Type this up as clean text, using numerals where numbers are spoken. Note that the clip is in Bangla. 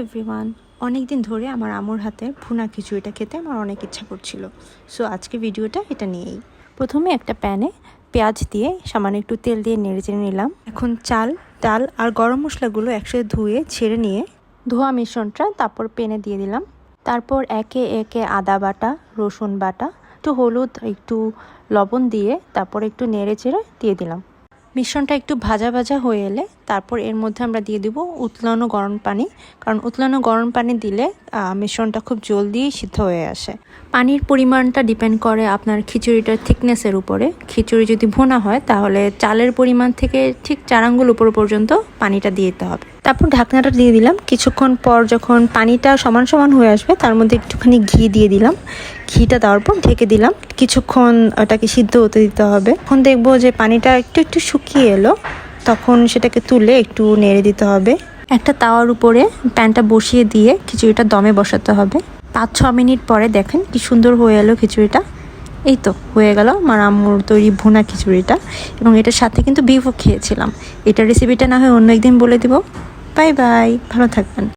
এভরিওয়ান, অনেক দিন ধরে আমার আম্মুর হাতের ভুনা খিচুড়িটা খেতে আমার অনেক ইচ্ছা করছিল। সো আজকে ভিডিওটা এটা নিয়েই। প্রথমে একটা প্যানে পেঁয়াজ দিয়ে সামান্য একটু তেল দিয়ে নেড়ে চেড়ে নিলাম। এখন চাল, ডাল আর গরম মশলাগুলো একসাথে ধুয়ে ছেড়ে নিয়ে ধোয়া মিশ্রণটা তারপর প্যানে দিয়ে দিলাম। তারপর একে একে আদা বাটা, রসুন বাটা, একটু হলুদ, একটু লবণ দিয়ে তারপর একটু নেড়ে চেড়ে দিয়ে দিলাম। মিশ্রণটা একটু ভাজা ভাজা হয়ে এলে তারপর এর মধ্যে আমরা দিয়ে দিব উতলানো গরম পানি, কারণ উতলানো গরম পানি দিলে মিশ্রণটা খুব জলদি সিদ্ধ হয়ে আসে। পানির পরিমাণটা ডিপেন্ড করে আপনার খিচুড়িটার থিকনেসের উপরে। খিচুড়ি যদি ভুনা হয় তাহলে চালের পরিমাণ থেকে ঠিক 4 আঙ্গুল উপর পর্যন্ত পানিটা দিয়ে দিতে হবে। তারপর ঢাকনাটা দিয়ে দিলাম। কিছুক্ষণ পর যখন পানিটা সমান সমান হয়ে আসবে তার মধ্যে একটুখানি ঘি দিয়ে দিলাম। ঘিটা দেওয়ার পর ঢেকে দিলাম। কিছুক্ষণ ওটাকে সিদ্ধ হতে দিতে হবে। এখন দেখবো যে পানিটা একটু একটু শুকিয়ে এলো, তখন সেটাকে তুলে একটু নেড়ে দিতে হবে। একটা তাওয়ার উপরে প্যানটা বসিয়ে দিয়ে খিচুড়িটা দমে বসাতে হবে। 5-6 মিনিট পরে দেখেন কি সুন্দর হয়ে এলো খিচুড়িটা। এই তো হয়ে গেল আমার আম্মুর তৈরি ভুনা খিচুড়িটা। এবং এটার সাথে কিন্তু বিফও খেয়েছিলাম। এটার রেসিপিটা না হয় অন্য একদিন বলে দিব। বাই বাই, ভালো থাকবেন।